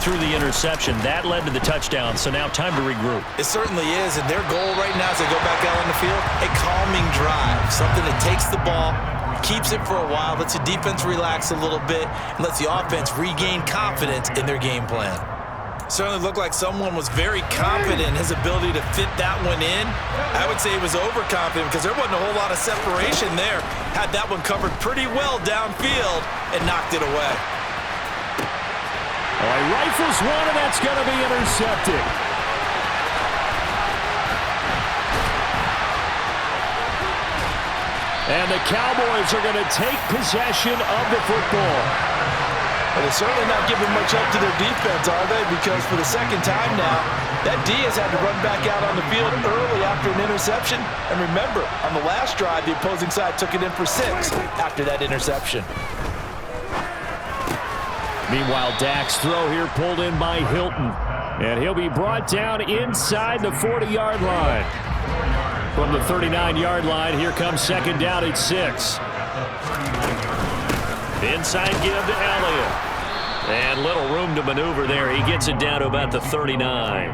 threw the interception. That led to the touchdown, so now time to regroup. It certainly is, and their goal right now as they go back out on the field, a calming drive, something that takes the ball, keeps it for a while, lets the defense relax a little bit, and lets the offense regain confidence in their game plan. Certainly looked like someone was very confident in his ability to fit that one in. I would say he was overconfident because there wasn't a whole lot of separation there. Had that one covered pretty well downfield and knocked it away. Oh, he rifles one, and that's going to be intercepted. And the Cowboys are going to take possession of the football. Well, they're certainly not giving much up to their defense, are they? Because for the second time now, that D has had to run back out on the field early after an interception. And remember, on the last drive, the opposing side took it in for 6 after that interception. Meanwhile, Dak's throw here pulled in by Hilton. And he'll be brought down inside the 40-yard line. From the 39-yard line, here comes second down at 6. Inside give to Elliott. And little room to maneuver there. He gets it down to about the 39.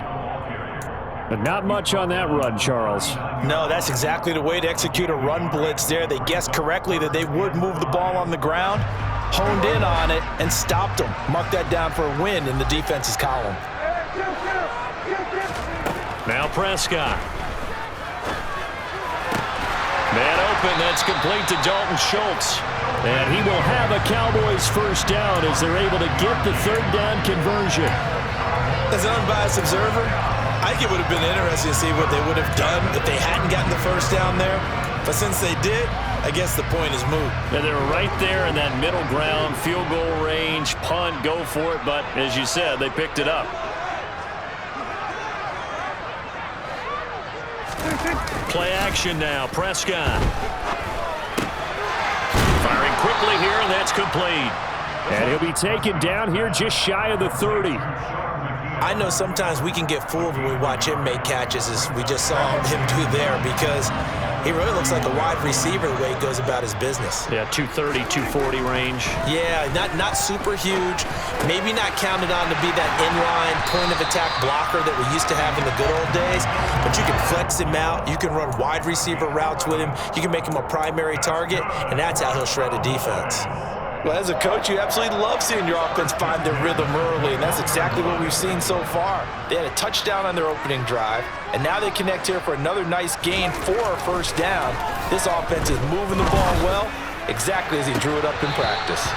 But not much on that run, Charles. No, that's exactly the way to execute a run blitz there. They guessed correctly that they would move the ball on the ground, honed in on it, and stopped them. Mark that down for a win in the defense's column. Now Prescott. Man open, that's complete to Dalton Schultz. And he will have a Cowboys first down as they're able to get the third down conversion. As an unbiased observer, I think it would have been interesting to see what they would have done if they hadn't gotten the first down there. But since they did, I guess the point is moot. Yeah, they were right there in that middle ground, field goal range, punt, go for it. But as you said, they picked it up. Play action now, Prescott. Firing quickly here, and that's complete. And he'll be taken down here just shy of the 30. I know sometimes we can get fooled when we watch him make catches, as we just saw him do there, because he really looks like a wide receiver the way he goes about his business. Yeah, 230, 240 range. Yeah, not super huge. Maybe not counted on to be that inline point-of-attack blocker that we used to have in the good old days, but you can flex him out. You can run wide receiver routes with him. You can make him a primary target, and that's how he'll shred a defense. Well, as a coach, you absolutely love seeing your offense find their rhythm early, and that's exactly what we've seen so far. They had a touchdown on their opening drive, and now they connect here for another nice gain for a first down. This offense is moving the ball well, exactly as he drew it up in practice.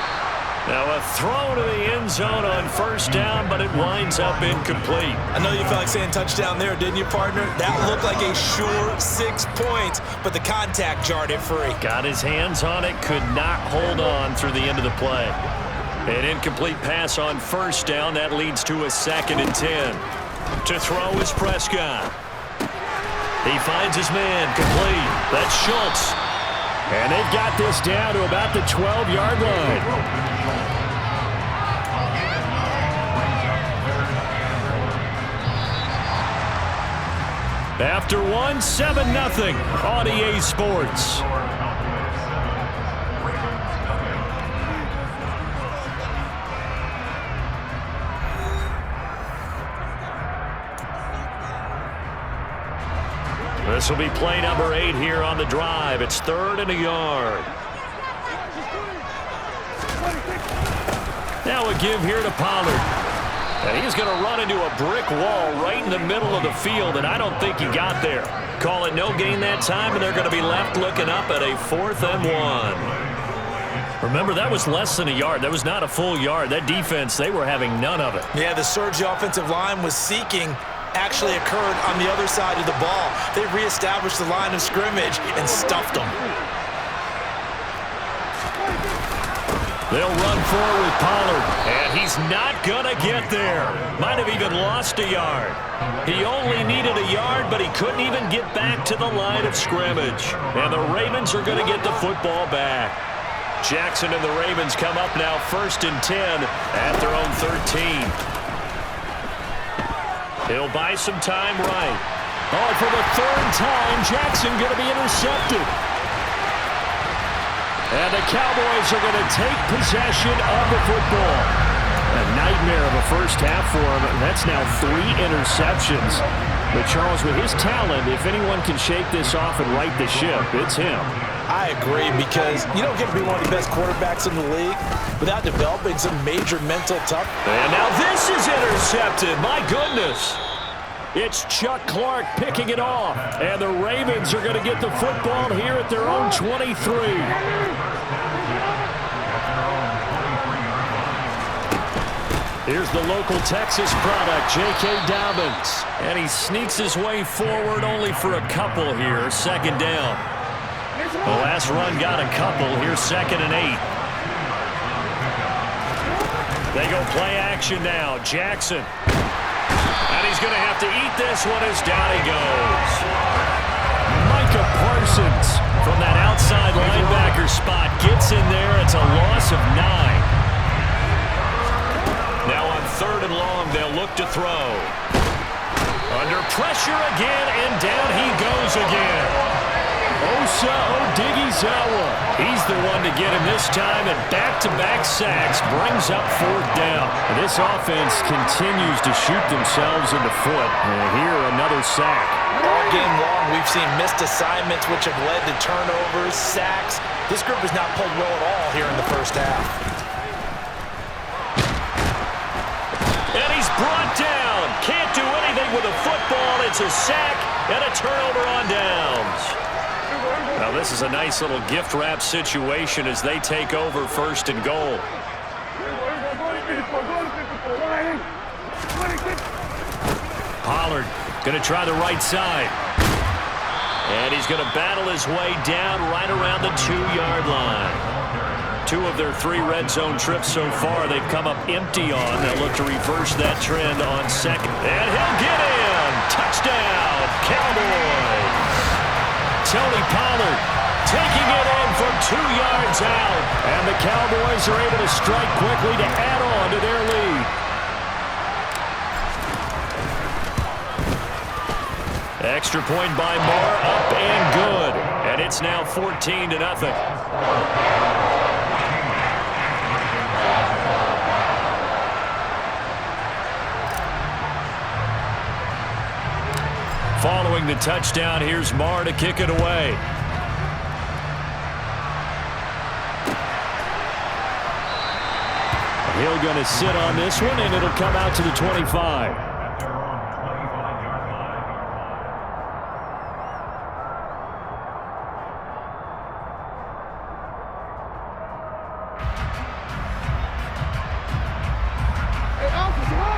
Now a throw to the end zone on first down, but it winds up incomplete. I know you felt like saying touchdown there, didn't you, partner? That looked like a sure 6 points, but the contact jarred it free. Got his hands on it, could not hold on through the end of the play. An incomplete pass on first down. That leads to a 2nd and 10. To throw is Prescott. He finds his man, complete. That's Schultz. And they've got this down to about the 12-yard line. After one, 7-0 on EA Sports. This will be play number 8 here on the drive. It's 3rd and a yard. Now a give here to Pollard. And he's going to run into a brick wall right in the middle of the field, and I don't think he got there. Call it no gain that time, and they're going to be left looking up at a 4th and 1. Remember, that was less than a yard. That was not a full yard. That defense, they were having none of it. Yeah, the surge the offensive line was seeking actually occurred on the other side of the ball. They reestablished the line of scrimmage and stuffed them. They'll run forward with Pollard, and he's not going to get there. Might have even lost a yard. He only needed a yard, but he couldn't even get back to the line of scrimmage. And the Ravens are going to get the football back. Jackson and the Ravens come up now 1st and 10 at their own 13. He'll buy some time right. Oh, for the 3rd time, Jackson going to be intercepted. And the Cowboys are going to take possession of the football. A nightmare of a first half for him. That's now 3 interceptions. But Charles, with his talent, if anyone can shake this off and right the ship, it's him. I agree, because you don't get to be one of the best quarterbacks in the league without developing some major mental toughness. And now this is intercepted. My goodness. It's Chuck Clark picking it off. And the Ravens are going to get the football here at their own 23. Here's the local Texas product, J.K. Dobbins. And he sneaks his way forward only for a couple here. Second down. The last run got a couple. Here's 2nd and 8. They go play action now. Jackson. And he's going to have to eat this one as down he goes. Micah Parsons from that outside linebacker spot gets in there. It's a loss of 9. Now on 3rd and long, they'll look to throw. Under pressure again, and down he goes again. Osa Odighizuwa. He's the one to get him this time, and back-to-back sacks brings up 4th down. This offense continues to shoot themselves in the foot. And here, another sack. All game long, we've seen missed assignments, which have led to turnovers, sacks. This group has not played well at all here in the first half. And he's brought down. Can't do anything with a football. It's a sack and a turnover on downs. Now this is a nice little gift wrap situation as they take over 1st and goal. Pollard going to try the right side. And he's going to battle his way down right around the 2-yard line. 2 of their 3 red zone trips so far they've come up empty on. They'll look to reverse that trend on 2nd. And he'll get in. Touchdown, Cowboys. Tony Pollard taking it in from 2 yards out. And the Cowboys are able to strike quickly to add on to their lead. Extra point by Moore, up and good. And it's now 14-0. Following the touchdown, here's Marr to kick it away. Hill going to sit on this one, and it'll come out to the 25.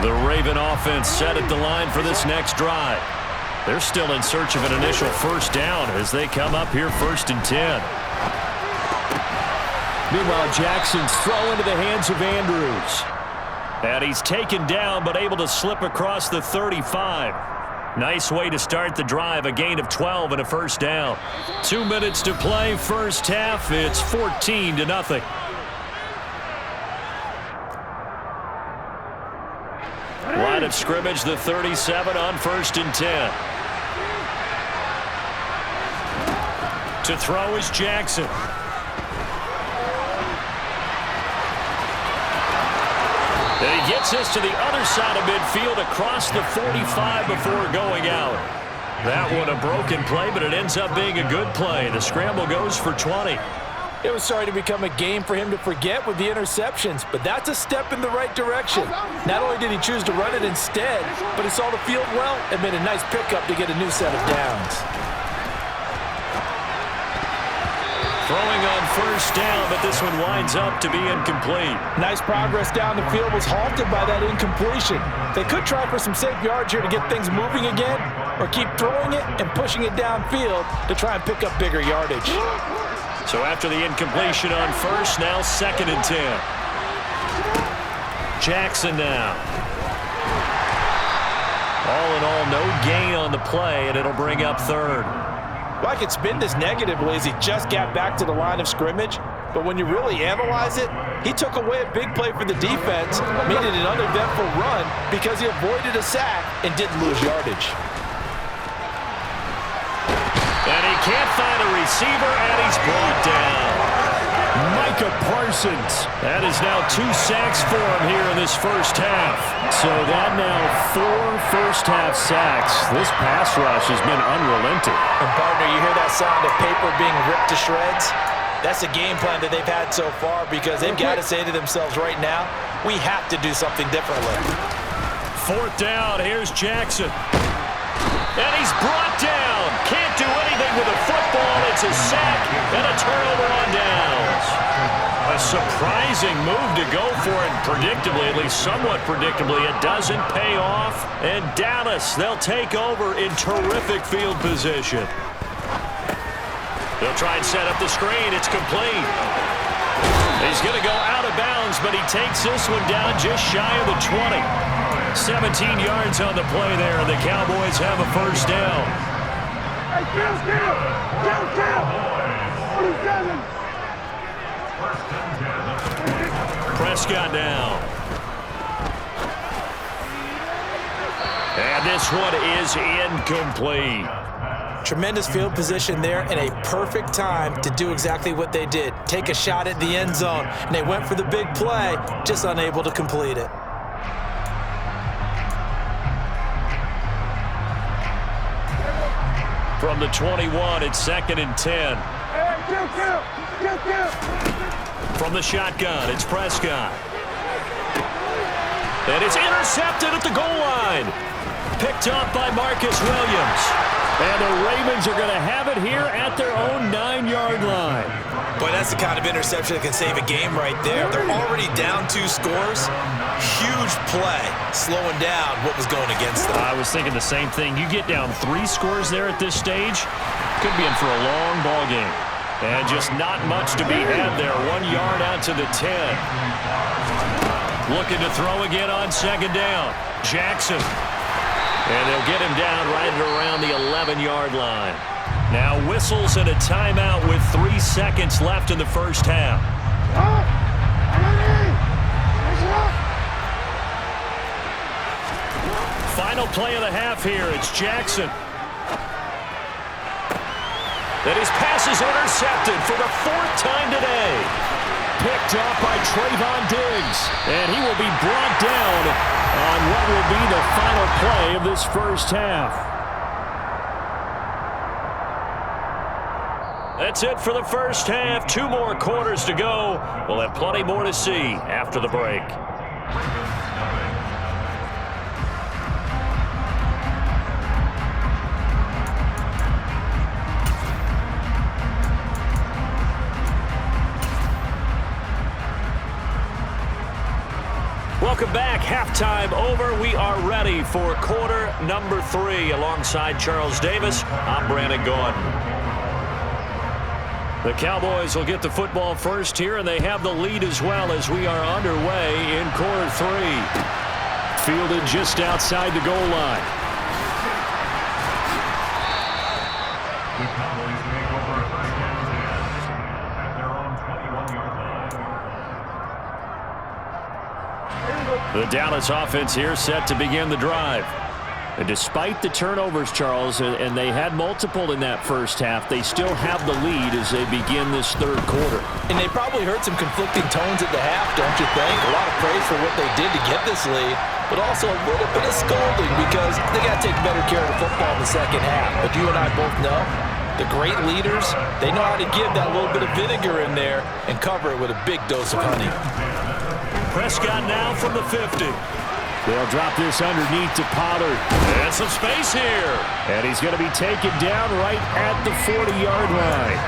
The Raven offense set at the line for this next drive. They're still in search of an initial 1st down as they come up here 1st and 10. Meanwhile, Jackson's throw into the hands of Andrews. And he's taken down but able to slip across the 35. Nice way to start the drive, a gain of 12 and a 1st down. 2 minutes to play, first half. It's 14-0. Line of scrimmage, the 37 on 1st and 10. To throw is Jackson. And he gets this to the other side of midfield across the 45 before going out. That one a broken play, but it ends up being a good play. The scramble goes for 20. It was starting to become a game for him to forget with the interceptions, but that's a step in the right direction. Not only did he choose to run it instead, but he saw the field well and made a nice pickup to get a new set of downs. Throwing on 1st down, but this one winds up to be incomplete. Nice progress down the field was halted by that incompletion. They could try for some safe yards here to get things moving again, or keep throwing it and pushing it downfield to try and pick up bigger yardage. So after the incompletion on 1st, now 2nd and 10. Jackson now. All in all, no gain on the play, and it'll bring up 3rd. Well, I could spin this negatively as he just got back to the line of scrimmage, but when you really analyze it, he took away a big play for the defense, made it an uneventful run because he avoided a sack and didn't lose yardage. And he can't find a receiver, and he's brought down. Micah Parsons. That is now 2 sacks for him here in this first half. So that now 4 first-half sacks. This pass rush has been unrelenting. And, partner, you hear that sound of paper being ripped to shreds? That's the game plan that they've had so far because they've got to say to themselves right now, we have to do something differently. 4th down. Here's Jackson. And he's brought down. Can't do anything with a football. It's a sack and a turnover on downs. A surprising move to go for it. Predictably, at least somewhat predictably, it doesn't pay off. And Dallas, they'll take over in terrific field position. They'll try and set up the screen. It's complete. He's going to go out of bounds, but he takes this one down just shy of the 20. 17 yards on the play there. The Cowboys have a first down. Hey, kill. Prescott down. And this one is incomplete. Tremendous field position there and a perfect time to do exactly what they did. Take a shot at the end zone. And they went for the big play, just unable to complete it. From the 21, it's 2nd and 10. From the shotgun, it's Prescott. And it's intercepted at the goal line. Picked up by Marcus Williams. And the Ravens are going to have it here at their own 9-yard line. Boy, that's the kind of interception that can save a game right there. They're already down 2 scores. Huge play, slowing down what was going against them. I was thinking the same thing. You get down 3 scores there at this stage, could be in for a long ball game. And just not much to be had there. 1 yard out to the 10. Looking to throw again on 2nd down. Jackson. And they'll get him down right at around the 11-yard line. Now whistles and a timeout with 3 seconds left in the first half. Final play of the half here. It's Jackson. And his pass is intercepted for the 4th time today. Picked off by Trayvon Diggs. And he will be brought down on what will be the final play of this first half. That's it for the first half. 2 more quarters to go. We'll have plenty more to see after the break. Welcome back. Halftime over. We are ready for quarter number 3. Alongside Charles Davis, I'm Brandon Gordon. The Cowboys will get the football first here, and they have the lead as well as we are underway in quarter 3. Fielded just outside the goal line. The Dallas offense here set to begin the drive. And despite the turnovers, Charles, and they had multiple in that first half, they still have the lead as they begin this 3rd quarter. And they probably heard some conflicting tones at the half, don't you think? A lot of praise for what they did to get this lead, but also a little bit of scolding because they got to take better care of the football in the second half. But you and I both know the great leaders, they know how to give that little bit of vinegar in there and cover it with a big dose of honey. Prescott now from the 50. They'll drop this underneath to Pollard. And some space here. And he's going to be taken down right at the 40-yard line.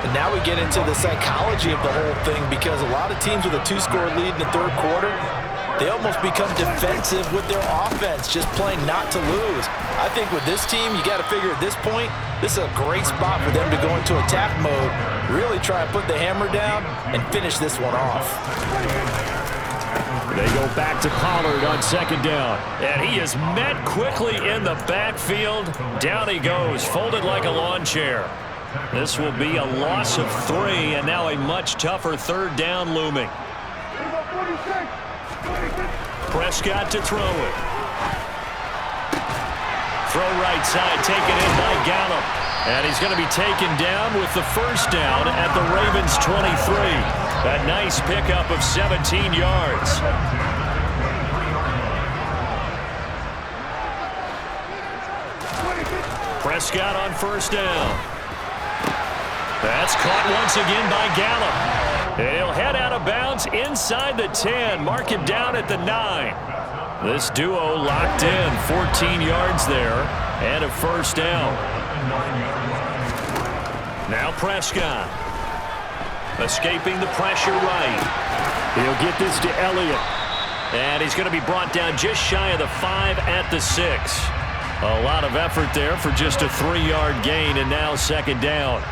And now we get into the psychology of the whole thing because a lot of teams with a 2-score lead in the 3rd quarter, they almost become defensive with their offense, just playing not to lose. I think with this team, you got to figure at this point, this is a great spot for them to go into attack mode, really try to put the hammer down and finish this one off. They go back to Pollard on 2nd down. And he is met quickly in the backfield. Down he goes, folded like a lawn chair. This will be a loss of 3, and now a much tougher 3rd down looming. Prescott to throw it. Throw right side, taken in by Gallup. And he's going to be taken down with the first down at the Ravens' 23. A nice pickup of 17 yards. Prescott on first down. That's caught once again by Gallup. He'll head out of bounds inside the 10. Mark him down at the 9. This duo locked in. 14 yards there and a first down. Now Prescott. Escaping the pressure right. He'll get this to Elliott. And he's going to be brought down just shy of the 5 at the 6. A lot of effort there for just a 3-yard gain, and now second down.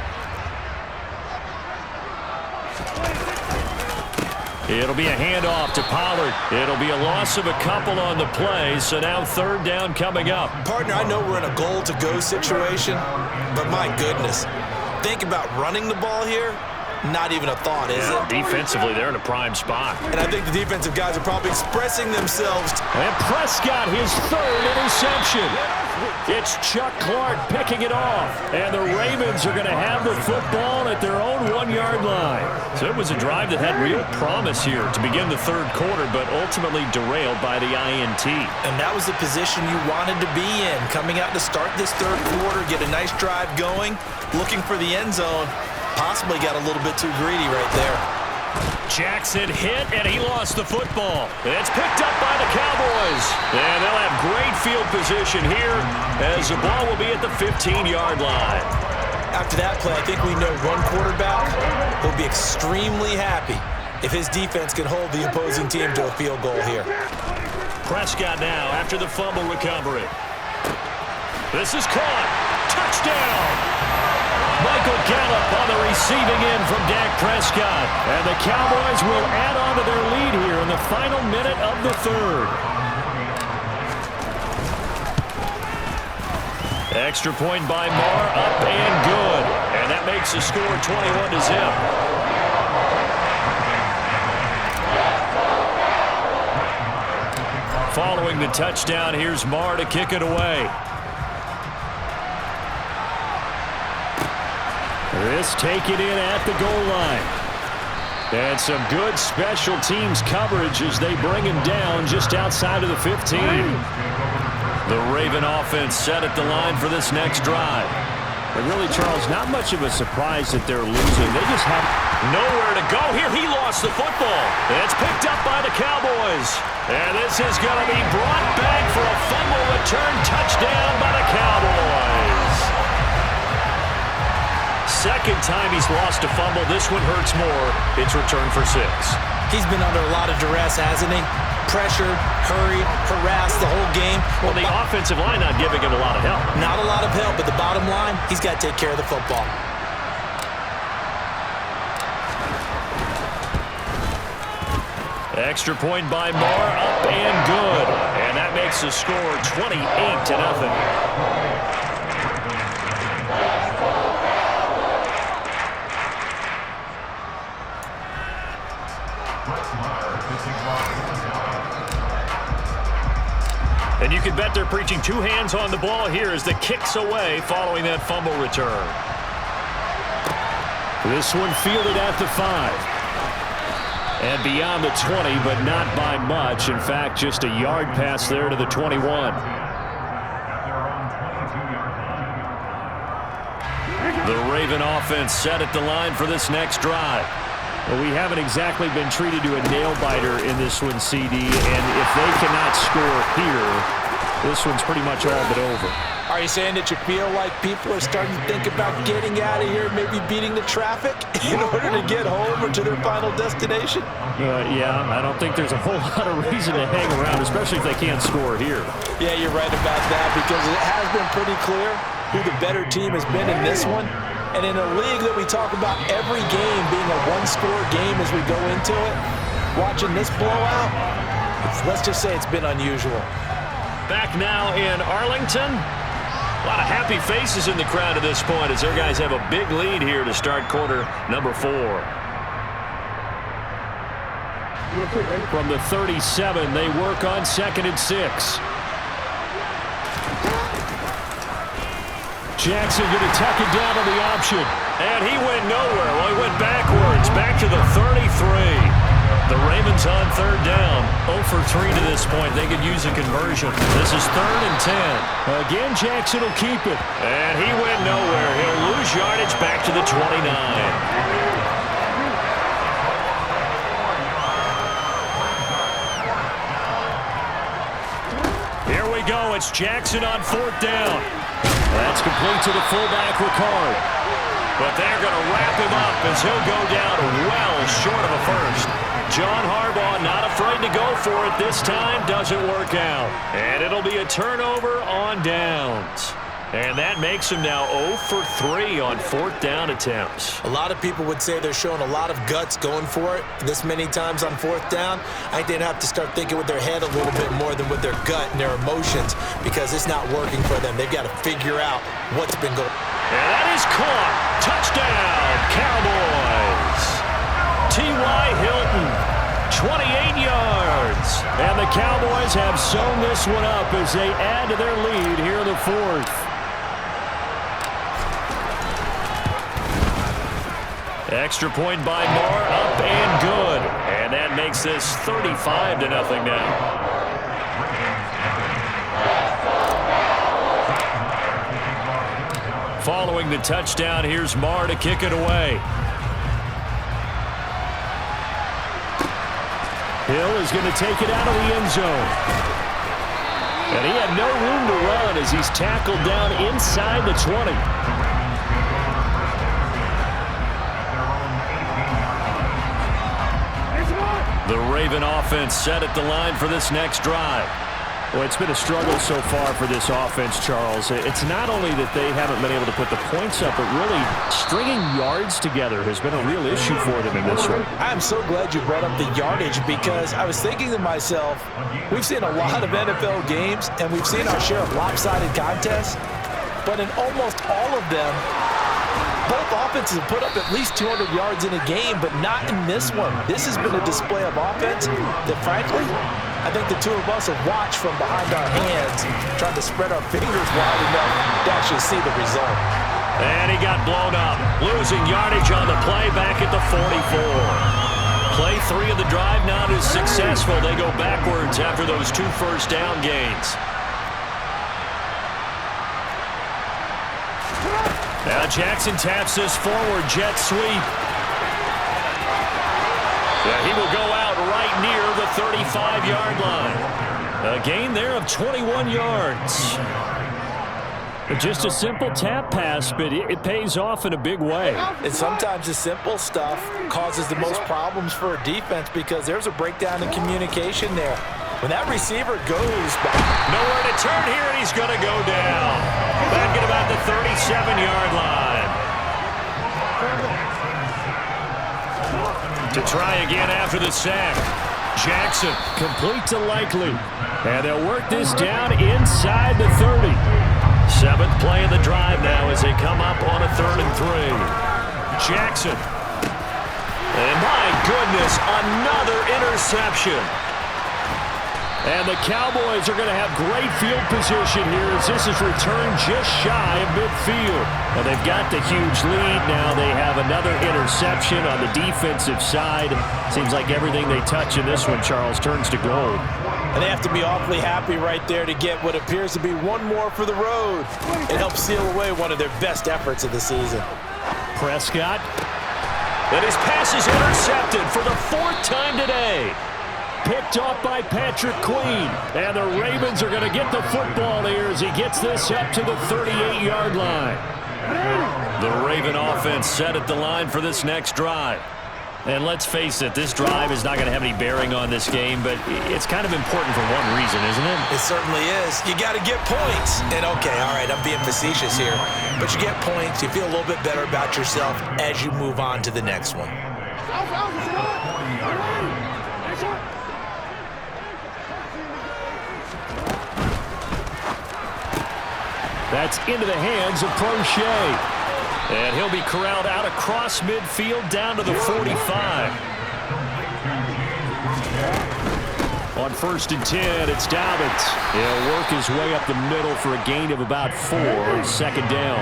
It'll be a handoff to Pollard. It'll be a loss of a couple on the play, so now third down coming up. Partner, I know we're in a goal-to-go situation, but my goodness, think about running the ball here. Not even a thought, is it? Defensively, they're in a prime spot. And I think the defensive guys are probably expressing themselves. And Prescott, his third interception. It's Chuck Clark picking it off. And the Ravens are going to have the football at their own 1-yard line. So it was a drive that had real promise here to begin the third quarter, but ultimately derailed by the INT. And that was the position you wanted to be in. Coming out to start this third quarter, get a nice drive going, looking for the end zone. Possibly got a little bit too greedy right there. Jackson hit, and he lost the football. It's picked up by the Cowboys. And they'll have great field position here as the ball will be at the 15-yard line. After that play, I think we know one quarterback will be extremely happy if his defense can hold the opposing team to a field goal here. Prescott now after the fumble recovery. This is caught. Touchdown! Michael Gallup on the receiving end from Dak Prescott. And the Cowboys will add on to their lead here in the final minute of the third. Extra point by Marr, up and good. And that makes the score 21-0. Following the touchdown, here's Marr to kick it away. This taken in at the goal line. And some good special teams coverage as they bring him down just outside of the 15. The Raven offense set at the line for this next drive. But really, Charles, not much of a surprise that they're losing. They just have nowhere to go here. He lost the football. It's picked up by the Cowboys. And this is going to be brought back for a fumble return touchdown by the Cowboys. Second time he's lost a fumble. This one hurts more. It's returned for 6. He's been under a lot of duress, hasn't he? Pressured, hurried, harassed the whole game. Well, the offensive line not giving him a lot of help. Not a lot of help, but the bottom line, he's got to take care of the football. Extra point by Marr, up and good. And that makes the score 28-0. And you can bet they're preaching two hands on the ball here as the kick's away following that fumble return. This one fielded at the 5. And beyond the 20, but not by much. In fact, just a yard pass there to the 21. The Raven offense set at the line for this next drive. Well, we haven't exactly been treated to a nail-biter in this one, CD, and if they cannot score here, this one's pretty much all but over. Are you saying that you feel like people are starting to think about getting out of here, maybe beating the traffic in order to get home or to their final destination? Yeah, I don't think there's a whole lot of reason to hang around, especially if they can't score here. Yeah, you're right about that, because it has been pretty clear who the better team has been in this one. And in a league that we talk about every game being a one-score game as we go into it, watching this blowout, let's just say it's been unusual. Back now in Arlington. A lot of happy faces in the crowd at this point as their guys have a big lead here to start quarter number 4. From the 37, they work on 2nd and 6. Jackson going to tuck it down on the option. And he went nowhere. Well, he went backwards. Back to the 33. The Ravens on third down. 0 for 3 to this point. They could use a conversion. This is 3rd and 10. Again, Jackson will keep it. And he went nowhere. He'll lose yardage back to the 29. Here we go. It's Jackson on 4th down. That's complete to the fullback, Ricard. But they're going to wrap him up as he'll go down well short of a first. John Harbaugh not afraid to go for it this time. Doesn't work out. And it'll be a turnover on downs. And that makes him now 0 for 3 on 4th down attempts. A lot of people would say they're showing a lot of guts going for it this many times on 4th down. I think they'd have to start thinking with their head a little bit more than with their gut and their emotions because it's not working for them. They've got to figure out what's been going on. And that is caught. Touchdown, Cowboys. T.Y. Hilton, 28 yards. And the Cowboys have sewn this one up as they add to their lead here in the 4th. Extra point by Moore, up and good. And that makes this 35-0 now. Following the touchdown, here's Moore to kick it away. Hill is going to take it out of the end zone. And he had no room to run as he's tackled down inside the 20. The Raven offense set at the line for this next drive. Well, it's been a struggle so far for this offense, Charles. It's not only that they haven't been able to put the points up, but really stringing yards together has been a real issue for them in this one. I'm so glad you brought up the yardage because I was thinking to myself, we've seen a lot of NFL games and we've seen our share of lopsided contests, but in almost all of them, both offenses have put up at least 200 yards in a game, but not in this one. This has been a display of offense that, frankly, I think the two of us have watched from behind our hands, trying to spread our fingers wide enough to actually see the result. And he got blown up, losing yardage on the play back at the 44. Play 3 of the drive not as successful. They go backwards after those 2 first down gains. Now Jackson taps this forward jet sweep. Yeah, he will go out right near the 35-yard line. A gain there of 21 yards. Just a simple tap pass, but it pays off in a big way. And sometimes the simple stuff causes the most problems for a defense because there's a breakdown in communication there. When that receiver goes back. Nowhere to turn here, and he's going to go down. Back at about the 37-yard line. To try again after the sack. Jackson complete to Likely. And they'll work this down inside the 30. 7th play of the drive now as they come up on a 3rd and 3. Jackson. And my goodness, another interception. And the Cowboys are going to have great field position here as this is returned just shy of midfield. Well, they've got the huge lead. Now they have another interception on the defensive side. Seems like everything they touch in this one, Charles, turns to gold. And they have to be awfully happy right there to get what appears to be one more for the road. It helps seal away one of their best efforts of the season. Prescott. And his pass is intercepted for the 4th time today. Picked off by Patrick Queen. And the Ravens are going to get the football here as he gets this up to the 38-yard line. The Raven offense set at the line for this next drive. And let's face it, this drive is not going to have any bearing on this game, but it's kind of important for one reason, isn't it? It certainly is. You got to get points. And okay, all right, I'm being facetious here, but you get points, you feel a little bit better about yourself as you move on to the next one. That's into the hands of Prochet. And he'll be corralled out across midfield down to the 45. On 1st and 10, it's Dobbins. He'll work his way up the middle for a gain of about 4. Second down.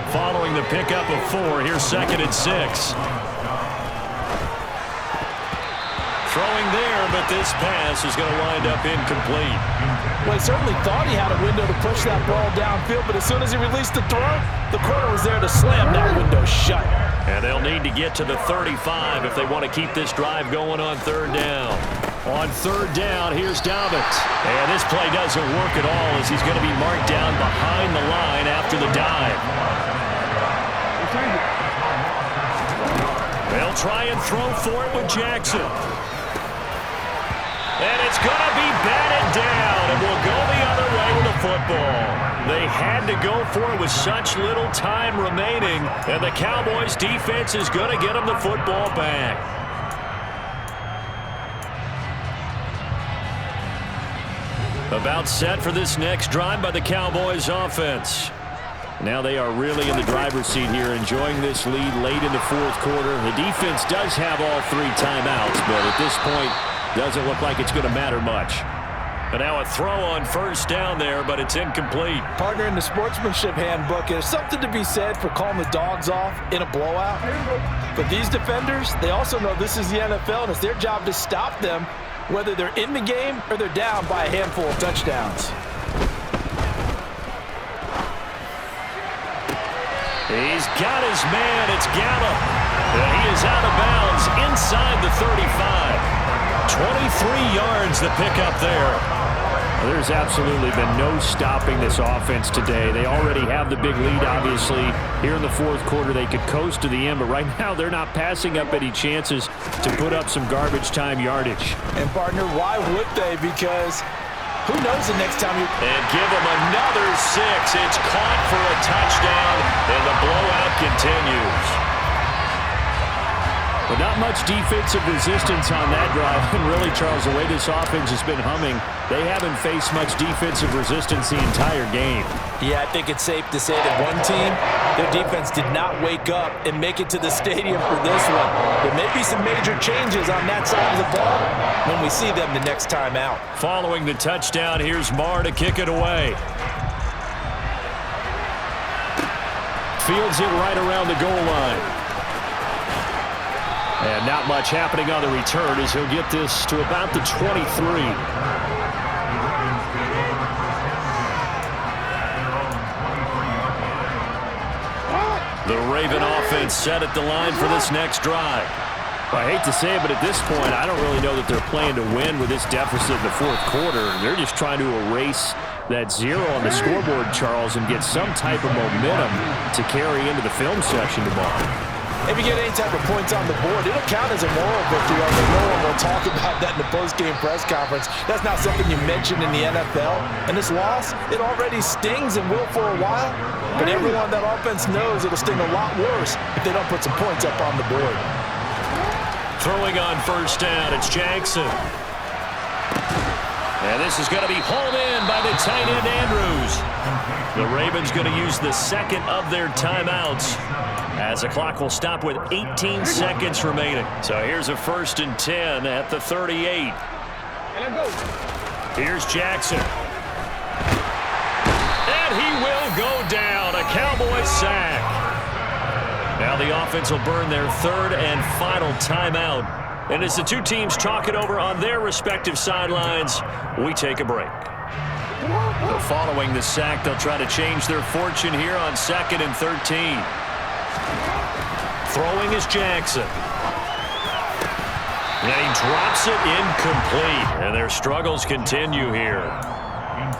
Following the pickup of 4, here's 2nd and 6. Throwing there, but this pass is going to wind up incomplete. Well, he certainly thought he had a window to push that ball downfield, but as soon as he released the throw, the corner was there to slam that window shut. And they'll need to get to the 35 if they want to keep this drive going on 3rd down. On 3rd down, here's Dobbins. And this play doesn't work at all as he's going to be marked down behind the line after the dive. They'll try and throw for it with Jackson. And it's going to be batted down, and will go the other way with the football. They had to go for it with such little time remaining, and the Cowboys' defense is going to get them the football back. About set for this next drive by the Cowboys' offense. Now they are really in the driver's seat here, enjoying this lead late in the 4th quarter. The defense does have all 3 timeouts, but at this point, doesn't look like it's going to matter much. And now a throw on 1st down there, but it's incomplete. Partner, in the sportsmanship handbook, there's something to be said for calling the dogs off in a blowout. But these defenders, they also know this is the NFL, and it's their job to stop them, whether they're in the game or they're down by a handful of touchdowns. He's got his man. It's Gallup. And he is out of bounds inside the 35. 23 yards to pick up there. Well, there's absolutely been no stopping this offense today. They already have the big lead, obviously. Here in the 4th quarter, they could coast to the end, but right now they're not passing up any chances to put up some garbage time yardage. And, partner, why would they? Because who knows the next time you... And give them another 6. It's caught for a touchdown, and the blowout continues. But not much defensive resistance on that drive. And really, Charles, the way this offense has been humming, they haven't faced much defensive resistance the entire game. Yeah, I think it's safe to say that one team, their defense did not wake up and make it to the stadium for this one. There may be some major changes on that side of the ball when we see them the next time out. Following the touchdown, here's Marr to kick it away. Fields it right around the goal line. And not much happening on the return as he'll get this to about the 23. The Raven offense set at the line for this next drive. I hate to say it, but at this point, I don't really know that they're playing to win with this deficit in the 4th quarter. They're just trying to erase that 0 on the scoreboard, Charles, and get some type of momentum to carry into the film section tomorrow. If you get any type of points on the board, it'll count as a moral victory, although no one will talk about that in the post-game press conference. That's not something you mention in the NFL. And this loss, it already stings and will for a while, but everyone on that offense knows it'll sting a lot worse if they don't put some points up on the board. Throwing on 1st down, it's Jackson. And this is going to be hauled in by the tight end, Andrews. The Ravens going to use the 2nd of their timeouts, as the clock will stop with 18 seconds remaining. So here's a 1st and 10 at the 38. Here's Jackson. And he will go down. A Cowboys sack. Now the offense will burn their 3rd and final timeout. And as the two teams talk it over on their respective sidelines, we take a break. So following the sack, they'll try to change their fortune here on 2nd and 13. Throwing is Jackson. And he drops it incomplete. And their struggles continue here.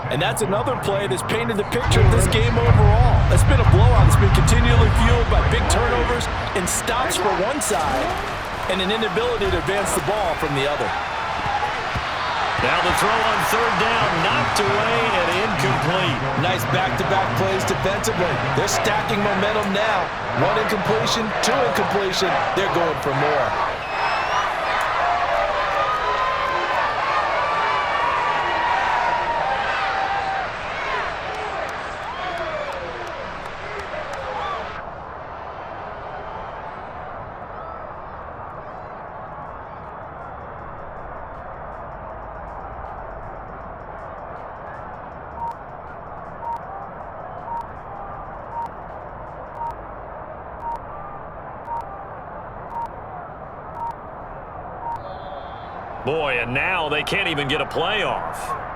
And that's another play that's painted the picture of this game overall. It's been a blowout. It's been continually fueled by big turnovers and stops for one side and an inability to advance the ball from the other. Now the throw on 3rd down, knocked away and incomplete. Nice back-to-back plays defensively. They're stacking momentum now. 1 incompletion, 2 incompletion. They're going for more. Boy, and now they can't even get a play off.